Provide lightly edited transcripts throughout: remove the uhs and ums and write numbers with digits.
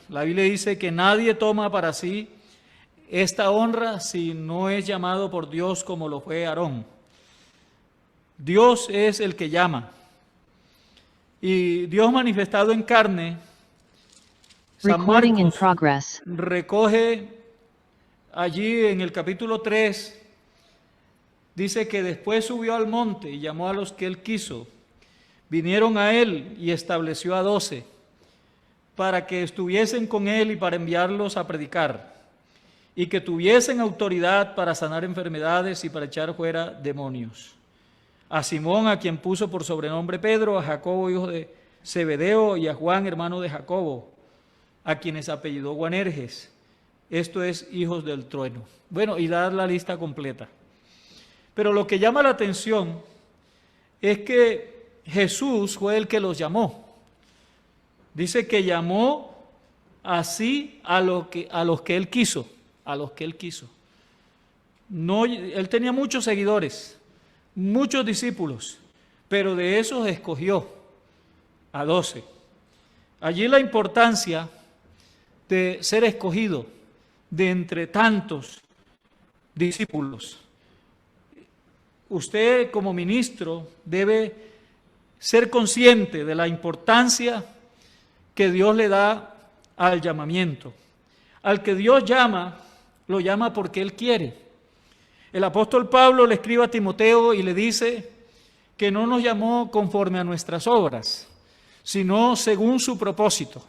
La Biblia dice que nadie toma para sí esta honra si no es llamado por Dios como lo fue Aarón. Dios es el que llama. Y Dios manifestado en carne, San Recording in Marcos progress. recoge allí en el capítulo 3, dice que después subió al monte y llamó a los que él quiso. Vinieron a él y estableció a 12 para que estuviesen con él y para enviarlos a predicar, y que tuviesen autoridad para sanar enfermedades y para echar fuera demonios. A Simón, a quien puso por sobrenombre Pedro, a Jacobo, hijo de Zebedeo, y a Juan, hermano de Jacobo, a quienes apellidó Boanerges, esto es, hijos del trueno. Bueno, y dar la lista completa. Pero lo que llama la atención es que Jesús fue el que los llamó. Dice que llamó así a los que él quiso, a los que él quiso. No, él tenía muchos seguidores, muchos discípulos, pero de esos escogió a 12. Allí la importancia de ser escogido de entre tantos discípulos. Usted como ministro debe ser consciente de la importancia que Dios le da al llamamiento. Al que Dios llama, lo llama porque Él quiere. El apóstol Pablo le escribe a Timoteo y le dice que no nos llamó conforme a nuestras obras, sino según su propósito.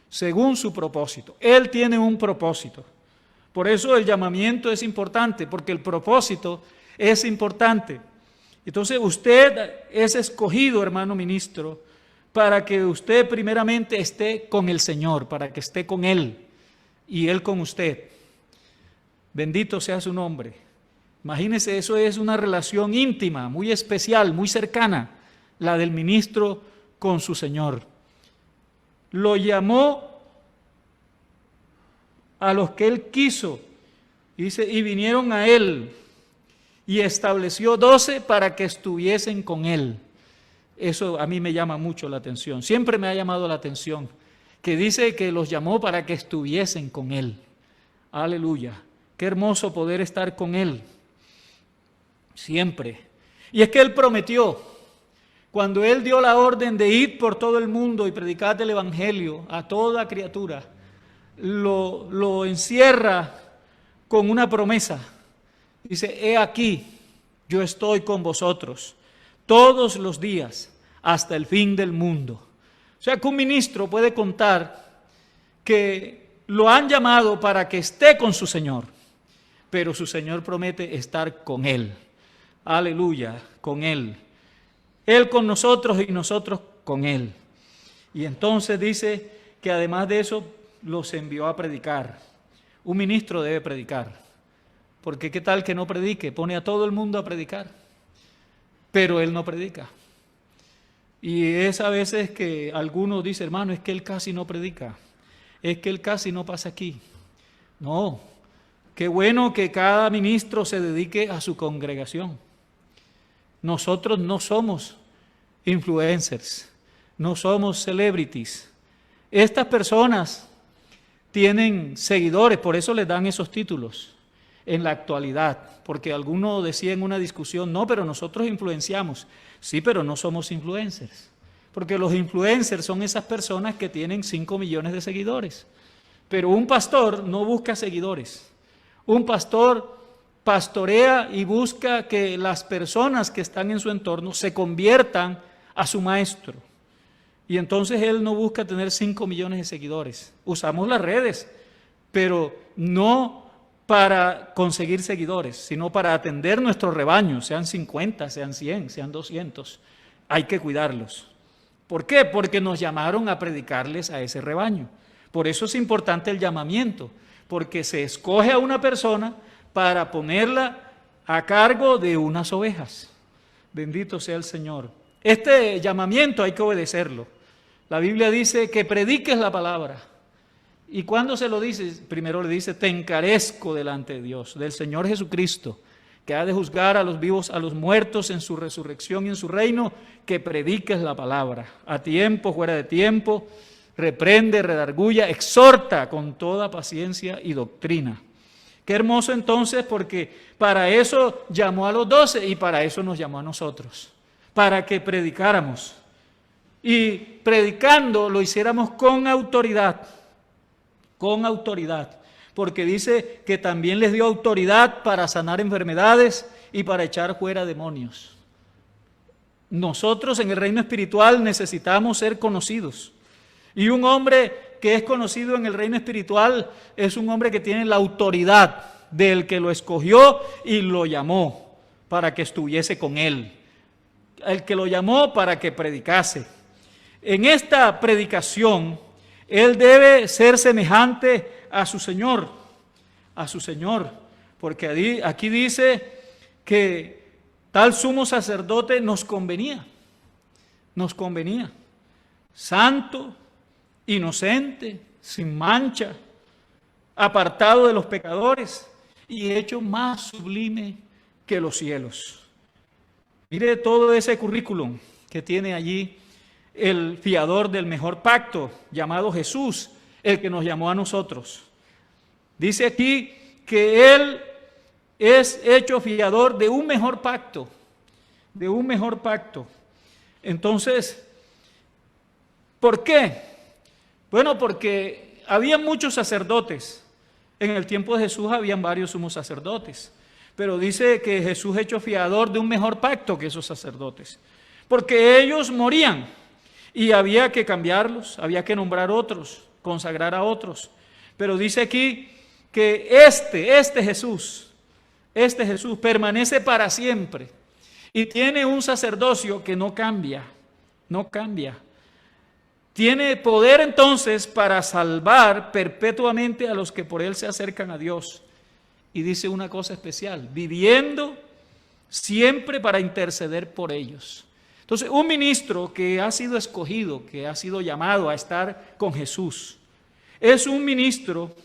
Según su propósito. Él tiene un propósito. Por eso el llamamiento es importante, porque el propósito es importante. Entonces usted es escogido, hermano ministro, para que usted primeramente esté con el Señor, para que esté con Él y Él con usted. Bendito sea su nombre. Imagínese, eso es una relación íntima, muy especial, muy cercana, la del ministro con su Señor. Lo llamó a los que Él quiso, dice, y vinieron a Él, y estableció 12 para que estuviesen con Él. Eso a mí me llama mucho la atención, siempre me ha llamado la atención, que dice que los llamó para que estuviesen con Él. Aleluya, qué hermoso poder estar con Él, siempre. Y es que Él prometió, cuando Él dio la orden de ir por todo el mundo y predicar el Evangelio a toda criatura, lo encierra con una promesa. Dice, he aquí, yo estoy con vosotros todos los días hasta el fin del mundo. O sea que un ministro puede contar que lo han llamado para que esté con su Señor, pero su Señor promete estar con Él. Aleluya, con Él. Él con nosotros y nosotros con Él. Y entonces dice que además de eso los envió a predicar. Un ministro debe predicar, porque qué tal que no predique, pone a todo el mundo a predicar, pero él no predica. Y es a veces que algunos dicen, hermano, es que él casi no predica, es que él casi no pasa aquí. No, qué bueno que cada ministro se dedique a su congregación. Nosotros no somos influencers, no somos celebrities. Estas personas tienen seguidores, por eso les dan esos títulos en la actualidad, porque alguno decía en una discusión, no, pero nosotros influenciamos. Sí, pero no somos influencers, porque los influencers son esas personas que tienen 5 millones de seguidores, pero un pastor no busca seguidores. Un pastor pastorea y busca que las personas que están en su entorno se conviertan a su maestro. Y entonces él no busca tener 5 millones de seguidores. Usamos las redes, pero no para conseguir seguidores, sino para atender nuestro rebaño, sean 50, sean 100, sean 200. Hay que cuidarlos. ¿Por qué? Porque nos llamaron a predicarles a ese rebaño. Por eso es importante el llamamiento, porque se escoge a una persona para ponerla a cargo de unas ovejas. Bendito sea el Señor. Este llamamiento hay que obedecerlo. La Biblia dice que prediques la palabra. ¿Y cuándo se lo dice? Primero le dice, te encarezco delante de Dios, del Señor Jesucristo, que ha de juzgar a los vivos, a los muertos en su resurrección y en su reino, que prediques la palabra, a tiempo, fuera de tiempo, reprende, redarguya, exhorta con toda paciencia y doctrina. Qué hermoso entonces, porque para eso llamó a los 12 y para eso nos llamó a nosotros, para que predicáramos. Y predicando lo hiciéramos con autoridad, porque dice que también les dio autoridad para sanar enfermedades y para echar fuera demonios. Nosotros en el reino espiritual necesitamos ser conocidos. Y un hombre que es conocido en el reino espiritual es un hombre que tiene la autoridad del que lo escogió y lo llamó para que estuviese con él. El que lo llamó para que predicase. En esta predicación, él debe ser semejante a su Señor, porque aquí dice que tal sumo sacerdote nos convenía, santo, inocente, sin mancha, apartado de los pecadores y hecho más sublime que los cielos. Mire todo ese currículum que tiene allí el fiador del mejor pacto, llamado Jesús, el que nos llamó a nosotros. Dice aquí que Él es hecho fiador de un mejor pacto, Entonces, ¿por qué? Bueno, porque había muchos sacerdotes. En el tiempo de Jesús habían varios sumos sacerdotes, pero dice que Jesús es hecho fiador de un mejor pacto que esos sacerdotes, porque ellos morían y había que cambiarlos, había que nombrar otros, consagrar a otros. Pero dice aquí que este Jesús permanece para siempre y tiene un sacerdocio que no cambia. Tiene poder entonces para salvar perpetuamente a los que por él se acercan a Dios. Y dice una cosa especial, viviendo siempre para interceder por ellos. Entonces, un ministro que ha sido escogido, que ha sido llamado a estar con Jesús, es un ministro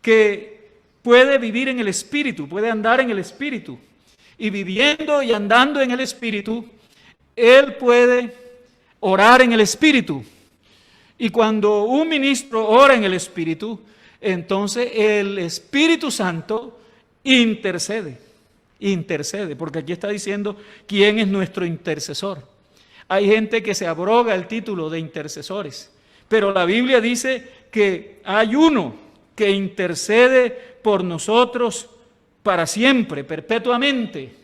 que puede vivir en el Espíritu, puede andar en el Espíritu. Y viviendo y andando en el Espíritu, él puede orar en el Espíritu. Y cuando un ministro ora en el Espíritu, entonces el Espíritu Santo intercede, porque aquí está diciendo quién es nuestro intercesor. Hay gente que se abroga el título de intercesores, pero la Biblia dice que hay uno que intercede por nosotros para siempre, perpetuamente.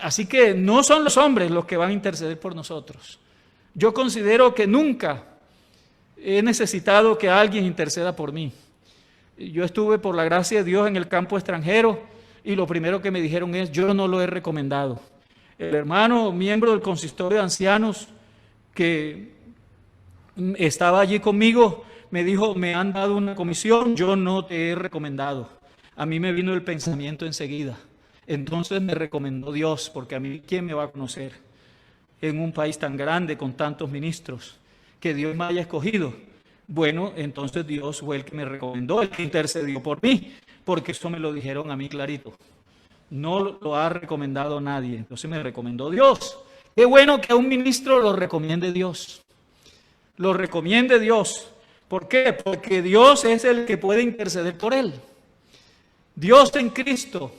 Así que no son los hombres los que van a interceder por nosotros. Yo considero que nunca he necesitado que alguien interceda por mí. Yo estuve, por la gracia de Dios, en el campo extranjero y lo primero que me dijeron es, yo no lo he recomendado. El hermano, miembro del consistorio de ancianos, que estaba allí conmigo, me dijo, me han dado una comisión, yo no te he recomendado. A mí me vino el pensamiento enseguida. Entonces me recomendó Dios, porque a mí, ¿quién me va a conocer en un país tan grande con tantos ministros? Que Dios me haya escogido. Bueno, entonces Dios fue el que me recomendó, el que intercedió por mí, porque eso me lo dijeron a mí clarito. No lo ha recomendado nadie, entonces me recomendó Dios. Qué bueno que a un ministro lo recomiende Dios. Lo recomiende Dios. ¿Por qué? Porque Dios es el que puede interceder por él. Dios en Cristo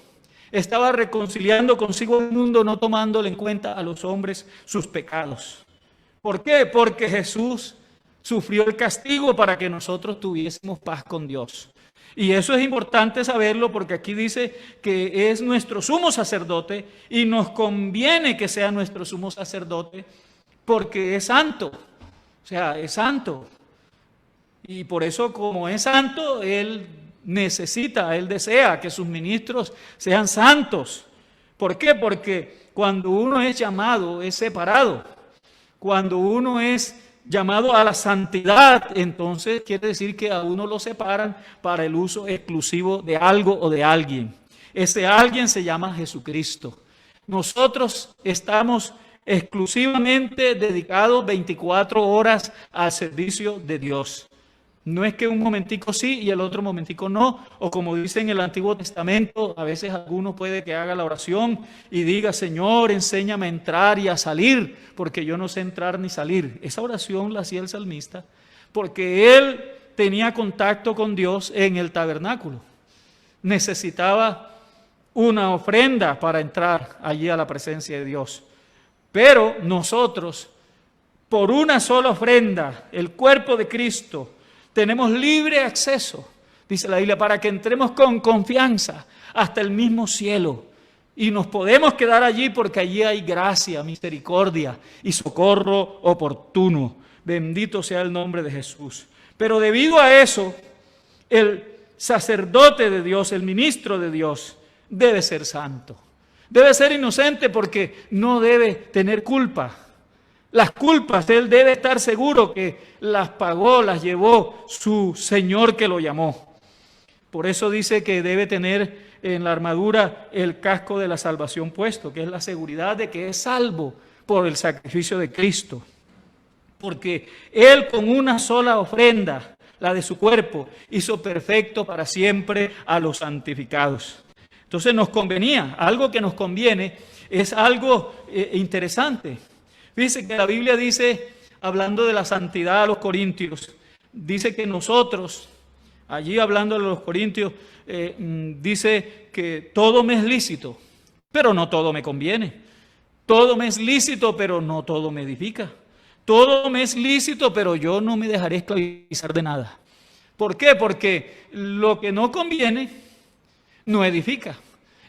estaba reconciliando consigo el mundo, no tomándole en cuenta a los hombres sus pecados. ¿Por qué? Porque Jesús sufrió el castigo para que nosotros tuviésemos paz con Dios. Y eso es importante saberlo porque aquí dice que es nuestro sumo sacerdote y nos conviene que sea nuestro sumo sacerdote porque es santo. O sea, es santo. Y por eso, como es santo, Él desea que sus ministros sean santos. ¿Por qué? Porque cuando uno es llamado, es separado. Cuando uno es llamado a la santidad, entonces quiere decir que a uno lo separan para el uso exclusivo de algo o de alguien. Ese alguien se llama Jesucristo. Nosotros estamos exclusivamente dedicados 24 horas al servicio de Dios. No es que un momentico sí y el otro momentico no, o como dice en el Antiguo Testamento, a veces alguno puede que haga la oración y diga, Señor, enséñame a entrar y a salir, porque yo no sé entrar ni salir. Esa oración la hacía el salmista porque él tenía contacto con Dios en el tabernáculo. Necesitaba una ofrenda para entrar allí a la presencia de Dios. Pero nosotros, por una sola ofrenda, el cuerpo de Cristo, tenemos libre acceso, dice la Biblia, para que entremos con confianza hasta el mismo cielo. Y nos podemos quedar allí porque allí hay gracia, misericordia y socorro oportuno. Bendito sea el nombre de Jesús. Pero debido a eso, el sacerdote de Dios, el ministro de Dios, debe ser santo. Debe ser inocente porque no debe tener culpa. Las culpas, él debe estar seguro que las pagó, las llevó su Señor que lo llamó. Por eso dice que debe tener en la armadura el casco de la salvación puesto, que es la seguridad de que es salvo por el sacrificio de Cristo. Porque él con una sola ofrenda, la de su cuerpo, hizo perfecto para siempre a los santificados. Entonces nos convenía, algo que nos conviene es algo interesante. Fíjense que la Biblia dice, hablando de la santidad a los corintios, dice que nosotros, allí hablando de los corintios, dice que todo me es lícito, pero no todo me conviene. Todo me es lícito, pero no todo me edifica. Todo me es lícito, pero yo no me dejaré esclavizar de nada. ¿Por qué? Porque lo que no conviene no edifica.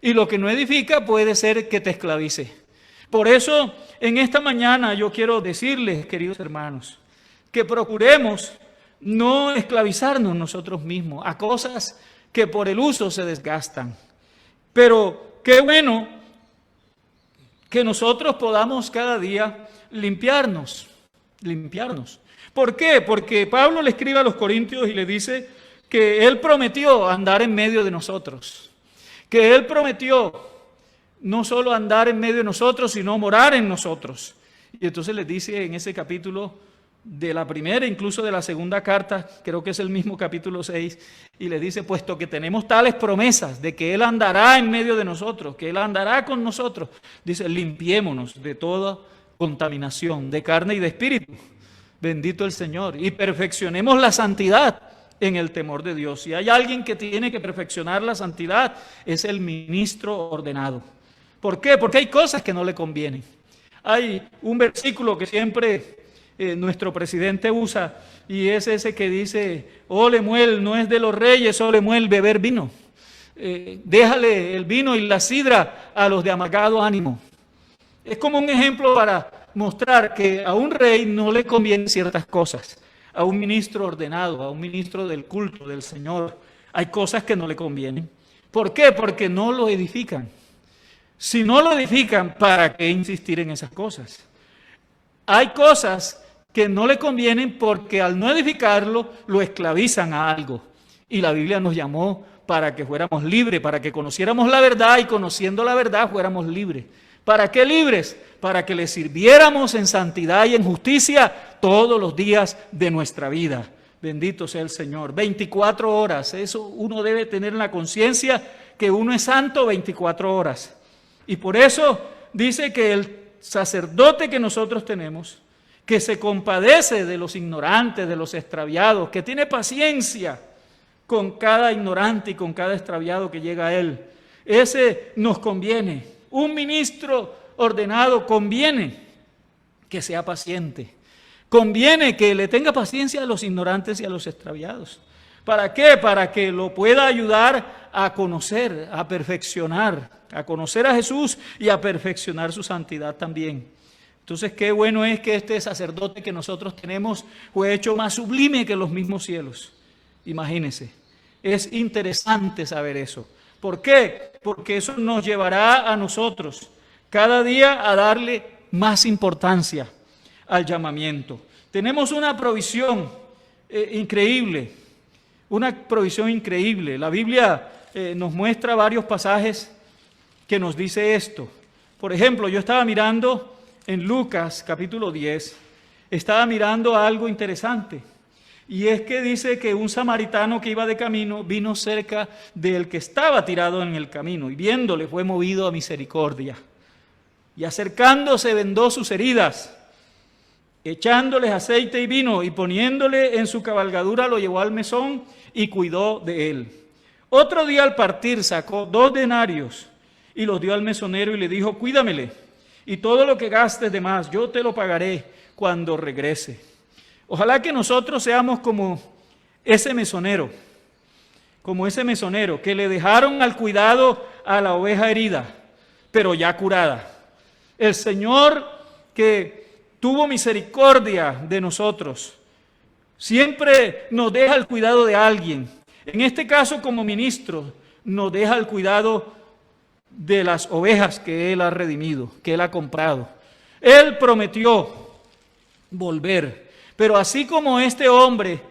Y lo que no edifica puede ser que te esclavice. Por eso, en esta mañana yo quiero decirles, queridos hermanos, que procuremos no esclavizarnos nosotros mismos a cosas que por el uso se desgastan. Pero qué bueno que nosotros podamos cada día limpiarnos. ¿Por qué? Porque Pablo le escribe a los corintios y le dice que él prometió andar en medio de nosotros. Que él prometió no solo andar en medio de nosotros, sino morar en nosotros. Y entonces les dice en ese capítulo de la primera, incluso de la segunda carta, creo que es el mismo capítulo 6, y le dice, puesto que tenemos tales promesas de que él andará en medio de nosotros, que él andará con nosotros, dice, limpiémonos de toda contaminación, de carne y de espíritu. Bendito el Señor. Y perfeccionemos la santidad en el temor de Dios. Si hay alguien que tiene que perfeccionar la santidad, es el ministro ordenado. ¿Por qué? Porque hay cosas que no le convienen. Hay un versículo que siempre nuestro presidente usa, y es ese que dice, oh Lemuel, no es de los reyes, oh Lemuel, beber vino. Déjale el vino y la sidra a los de amargado ánimo. Es como un ejemplo para mostrar que a un rey no le convienen ciertas cosas. A un ministro ordenado, a un ministro del culto del Señor, hay cosas que no le convienen. ¿Por qué? Porque no lo edifican. Si no lo edifican, ¿para qué insistir en esas cosas? Hay cosas que no le convienen porque al no edificarlo, lo esclavizan a algo. Y la Biblia nos llamó para que fuéramos libres, para que conociéramos la verdad y conociendo la verdad fuéramos libres. ¿Para qué libres? Para que le sirviéramos en santidad y en justicia todos los días de nuestra vida. Bendito sea el Señor. 24 horas, eso uno debe tener en la conciencia que uno es santo 24 horas. Y por eso dice que el sacerdote que nosotros tenemos, que se compadece de los ignorantes, de los extraviados, que tiene paciencia con cada ignorante y con cada extraviado que llega a él, ese nos conviene. Un ministro ordenado conviene que sea paciente. Conviene que le tenga paciencia a los ignorantes y a los extraviados. ¿Para qué? Para que lo pueda ayudar a conocer, a perfeccionar, a conocer a Jesús y a perfeccionar su santidad también. Entonces, qué bueno es que este sacerdote que nosotros tenemos fue hecho más sublime que los mismos cielos. Imagínense, es interesante saber eso. ¿Por qué? Porque eso nos llevará a nosotros cada día a darle más importancia al llamamiento. Tenemos una provisión increíble, La Biblia nos muestra varios pasajes que nos dice esto. Por ejemplo, yo estaba mirando en Lucas capítulo 10, estaba mirando algo interesante. Y es que dice que un samaritano que iba de camino vino cerca del que estaba tirado en el camino y viéndole fue movido a misericordia. Y acercándose vendó sus heridas echándoles aceite y vino, y poniéndole en su cabalgadura, lo llevó al mesón y cuidó de él. Otro día al partir sacó 2 denarios y los dio al mesonero y le dijo: cuídamele, y todo lo que gastes de más yo te lo pagaré cuando regrese. Ojalá que nosotros seamos como ese mesonero que le dejaron al cuidado a la oveja herida, pero ya curada. El Señor, que tuvo misericordia de nosotros, siempre nos deja el cuidado de alguien. En este caso, como ministro, nos deja el cuidado de las ovejas que Él ha redimido, que Él ha comprado. Él prometió volver, pero así como este hombre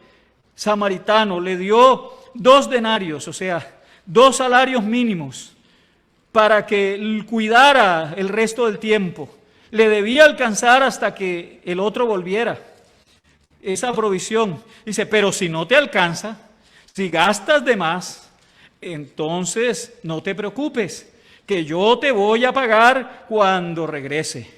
samaritano le dio 2 denarios, o sea, 2 salarios mínimos, para que cuidara el resto del tiempo, le debía alcanzar hasta que el otro volviera. Esa provisión. Dice, pero si no te alcanza, si gastas de más, entonces no te preocupes, que yo te voy a pagar cuando regrese.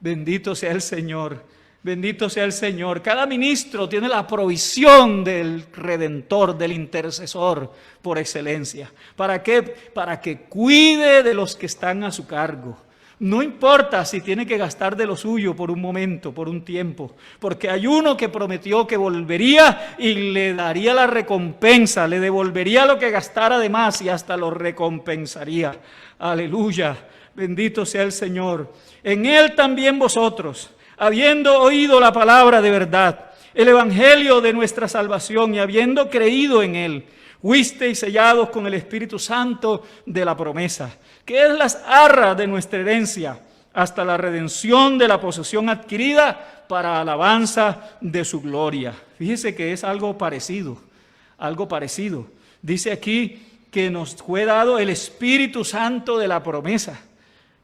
Bendito sea el Señor. Bendito sea el Señor. Cada ministro tiene la provisión del Redentor, del intercesor por excelencia. ¿Para qué? Para que cuide de los que están a su cargo. No importa si tiene que gastar de lo suyo por un momento, por un tiempo, porque hay uno que prometió que volvería y le daría la recompensa, le devolvería lo que gastara de más y hasta lo recompensaría. Aleluya, bendito sea el Señor. En Él también vosotros, habiendo oído la palabra de verdad, el evangelio de nuestra salvación, y habiendo creído en Él, fuisteis sellados con el Espíritu Santo de la promesa, que es las arras de nuestra herencia, hasta la redención de la posesión adquirida para alabanza de su gloria. Fíjese que es algo parecido. Dice aquí que nos fue dado el Espíritu Santo de la promesa,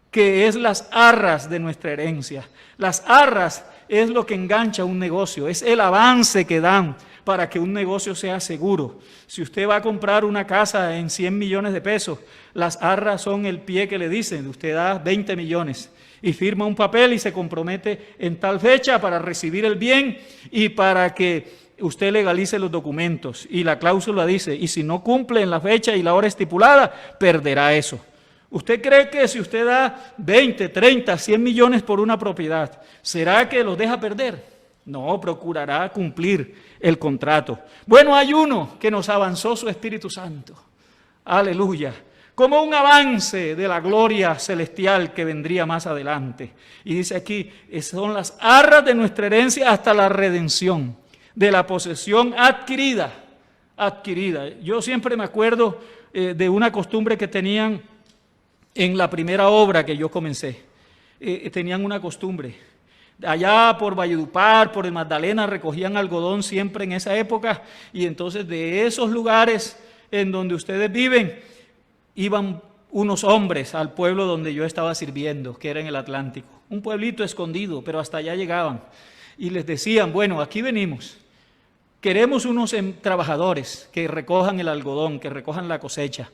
que es las arras de nuestra herencia. Las arras es lo que engancha un negocio, es el avance que dan para que un negocio sea seguro. Si usted va a comprar una casa en 100 millones de pesos, las arras son el pie que le dicen, usted da 20 millones y firma un papel y se compromete en tal fecha para recibir el bien y para que usted legalice los documentos. Y la cláusula dice, y si no cumple en la fecha y la hora estipulada, perderá eso. ¿Usted cree que si usted da 20, 30, 100 millones por una propiedad, será que los deja perder? No, procurará cumplir el contrato. Bueno, hay uno que nos avanzó su Espíritu Santo. Aleluya. Como un avance de la gloria celestial que vendría más adelante. Y dice aquí, son las arras de nuestra herencia hasta la redención, de la posesión adquirida. Yo siempre me acuerdo de una costumbre que tenían en la primera obra que yo comencé. Tenían una costumbre. Allá por Valledupar, por el Magdalena, recogían algodón siempre en esa época, y entonces de esos lugares en donde ustedes viven, iban unos hombres al pueblo donde yo estaba sirviendo, que era en el Atlántico, un pueblito escondido, pero hasta allá llegaban, y les decían, bueno, aquí venimos, queremos unos trabajadores que recojan el algodón, que recojan la cosecha.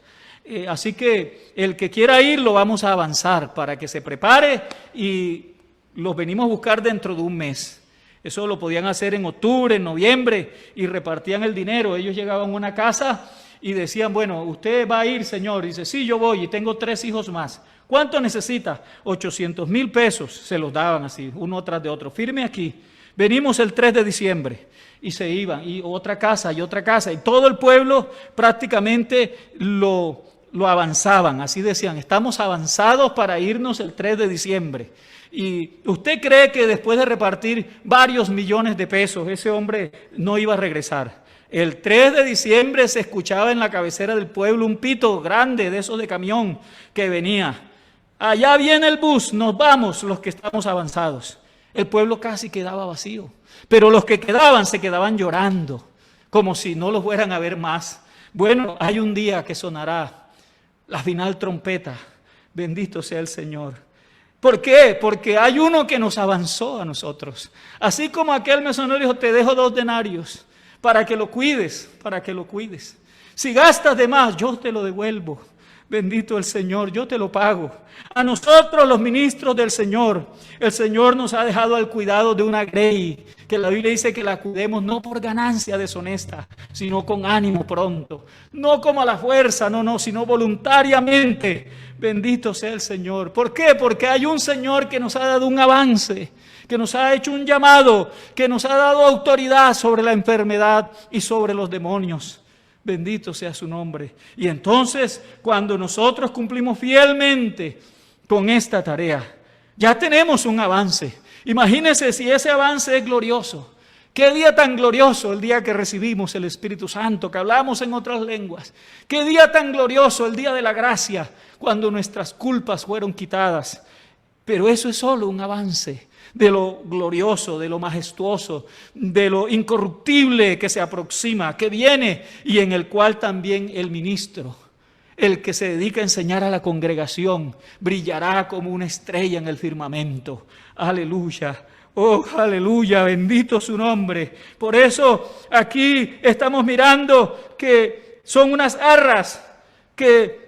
Así que el que quiera ir lo vamos a avanzar para que se prepare y los venimos a buscar dentro de un mes. Eso lo podían hacer en octubre, en noviembre, y repartían el dinero. Ellos llegaban a una casa y decían, bueno, ¿usted va a ir, señor? Y dice, sí, yo voy y tengo 3 hijos más. ¿Cuánto necesita? 800,000 pesos. Se los daban así, uno tras de otro. Firme aquí. Venimos el 3 de diciembre. Y se iban, y otra casa, y todo el pueblo prácticamente lo avanzaban. Así decían, estamos avanzados para irnos el 3 de diciembre. ¿Y usted cree que después de repartir varios millones de pesos, ese hombre no iba a regresar? El 3 de diciembre se escuchaba en la cabecera del pueblo un pito grande de esos de camión que venía. Allá viene el bus, nos vamos los que estamos avanzados. El pueblo casi quedaba vacío, pero los que quedaban se quedaban llorando, como si no los fueran a ver más. Bueno, hay un día que sonará la final trompeta, bendito sea el Señor. ¿Por qué? Porque hay uno que nos avanzó a nosotros. Así como aquel mesonero dijo, te dejo 2 denarios para que lo cuides, Si gastas de más, yo te lo devuelvo. Bendito el Señor, yo te lo pago. A nosotros los ministros del Señor, el Señor nos ha dejado al cuidado de una grey, que la Biblia dice que la cuidemos no por ganancia deshonesta, sino con ánimo pronto. No como a la fuerza, no, sino voluntariamente. Bendito sea el Señor. ¿Por qué? Porque hay un Señor que nos ha dado un avance, que nos ha hecho un llamado, que nos ha dado autoridad sobre la enfermedad y sobre los demonios. Bendito sea su nombre. Y entonces, cuando nosotros cumplimos fielmente con esta tarea, ya tenemos un avance. Imagínense si ese avance es glorioso. Qué día tan glorioso el día que recibimos el Espíritu Santo, que hablamos en otras lenguas. Qué día tan glorioso el día de la gracia, cuando nuestras culpas fueron quitadas. Pero eso es solo un avance de lo glorioso, de lo majestuoso, de lo incorruptible que se aproxima, que viene y en el cual también el ministro, el que se dedica a enseñar a la congregación, brillará como una estrella en el firmamento. Aleluya. Oh, aleluya, bendito su nombre. Por eso aquí estamos mirando que son unas arras que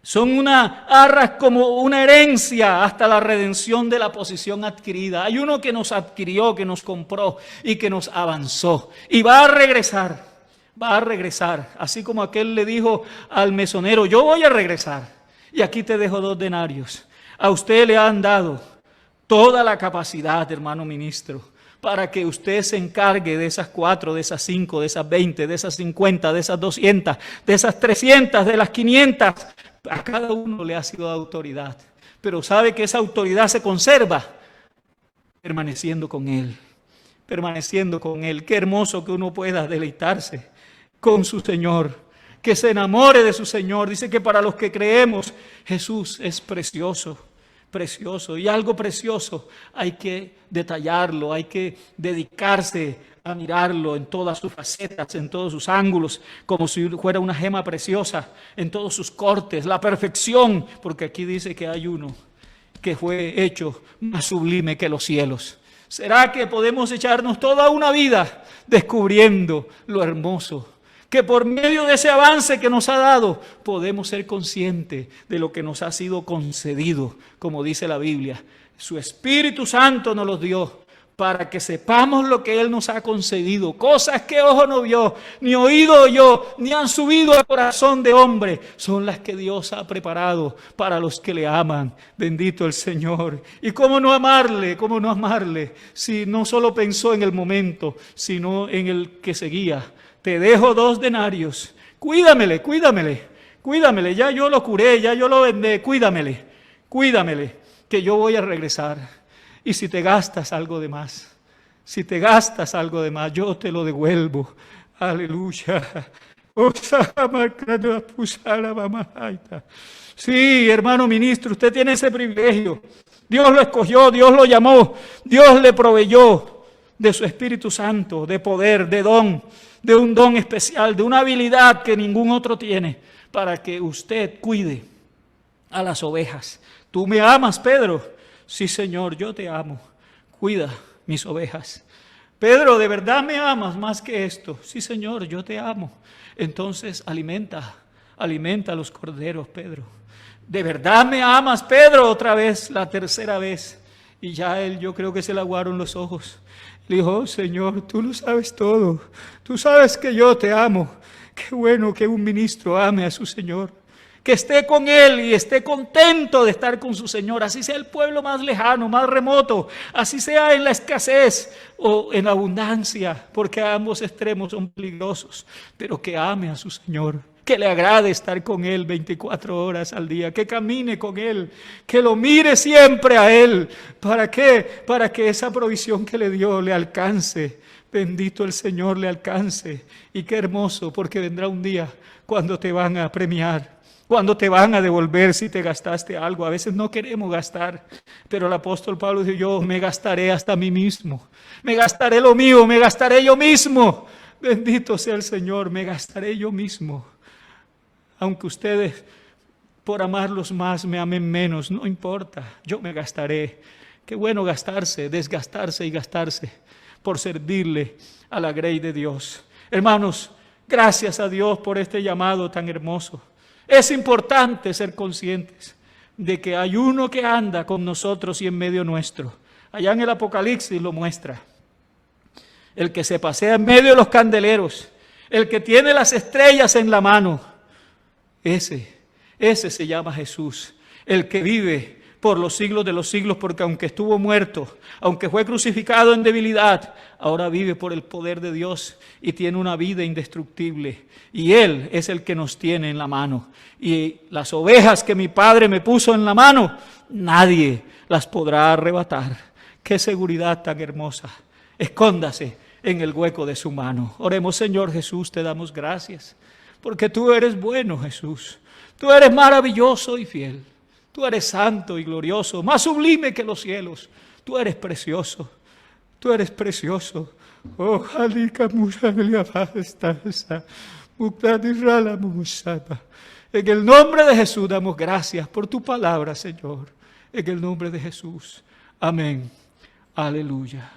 son unas arras como una herencia hasta la redención de la posición adquirida. Hay uno que nos adquirió, que nos compró y que nos avanzó. Y va a regresar. Así como aquel le dijo al mesonero, yo voy a regresar. Y aquí te dejo 2 denarios. A usted le han dado toda la capacidad, hermano ministro, para que usted se encargue de esas 4, de esas 5, de esas 20, de esas 50, de esas 200, de esas 300, de las 500. A cada uno le ha sido autoridad, pero sabe que esa autoridad se conserva permaneciendo con Él, Qué hermoso que uno pueda deleitarse con su Señor, que se enamore de su Señor. Dice que para los que creemos, Jesús es precioso, y algo precioso hay que detallarlo, hay que dedicarse a mirarlo en todas sus facetas, en todos sus ángulos, como si fuera una gema preciosa, en todos sus cortes, la perfección, porque aquí dice que hay uno que fue hecho más sublime que los cielos. ¿Será que podemos echarnos toda una vida descubriendo lo hermoso? Que por medio de ese avance que nos ha dado, podemos ser conscientes de lo que nos ha sido concedido, como dice la Biblia. Su Espíritu Santo nos los dio para que sepamos lo que Él nos ha concedido, cosas que ojo no vio, ni oído oyó, ni han subido al corazón de hombre, son las que Dios ha preparado para los que le aman. Bendito el Señor. Y cómo no amarle, si no solo pensó en el momento, sino en el que seguía. Te dejo 2 denarios, cuídamele, ya yo lo curé, ya yo lo vendé, cuídamele, que yo voy a regresar. Y si te gastas algo de más, yo te lo devuelvo. Aleluya. Sí, hermano ministro, usted tiene ese privilegio. Dios lo escogió, Dios lo llamó, Dios le proveyó de su Espíritu Santo, de poder, de don, de un don especial, de una habilidad que ningún otro tiene, para que usted cuide a las ovejas. ¿Tú me amas, Pedro? Sí, Señor, yo te amo. Cuida mis ovejas. Pedro, ¿de verdad me amas más que esto? Sí, Señor, yo te amo. Entonces alimenta a los corderos, Pedro. ¿De verdad me amas, Pedro? Otra vez, la tercera vez. Y ya él, yo creo que se le aguaron los ojos. Le dijo, oh, Señor, tú lo sabes todo. Tú sabes que yo te amo. Qué bueno que un ministro ame a su Señor. Que esté con Él y esté contento de estar con su Señor, así sea el pueblo más lejano, más remoto, así sea en la escasez o en la abundancia, porque ambos extremos son peligrosos, pero que ame a su Señor, que le agrade estar con Él 24 horas al día, que camine con Él, que lo mire siempre a Él. ¿Para qué? Para que esa provisión que le dio le alcance. Bendito el Señor, le alcance. Y qué hermoso, porque vendrá un día cuando te van a premiar, cuando te van a devolver si te gastaste algo. A veces no queremos gastar, pero el apóstol Pablo dijo, yo me gastaré hasta mí mismo. Me gastaré lo mío, me gastaré yo mismo. Bendito sea el Señor, me gastaré yo mismo. Aunque ustedes por amarlos más me amen menos, no importa, yo me gastaré. Qué bueno gastarse, desgastarse y gastarse por servirle a la grey de Dios. Hermanos, gracias a Dios por este llamado tan hermoso. Es importante ser conscientes de que hay uno que anda con nosotros y en medio nuestro. Allá en el Apocalipsis lo muestra. El que se pasea en medio de los candeleros, el que tiene las estrellas en la mano, ese se llama Jesús, el que vive por los siglos de los siglos, porque aunque estuvo muerto, aunque fue crucificado en debilidad, ahora vive por el poder de Dios y tiene una vida indestructible. Y Él es el que nos tiene en la mano. Y las ovejas que mi Padre me puso en la mano, nadie las podrá arrebatar. ¡Qué seguridad tan hermosa! Escóndase en el hueco de su mano. Oremos, Señor Jesús, te damos gracias, porque tú eres bueno, Jesús. Tú eres maravilloso y fiel. Tú eres santo y glorioso, más sublime que los cielos. Tú eres precioso. Tú eres precioso. Oh, Jalika Musalia Bastasa, Muktadisrala Musaba. En el nombre de Jesús damos gracias por tu palabra, Señor. En el nombre de Jesús. Amén. Aleluya.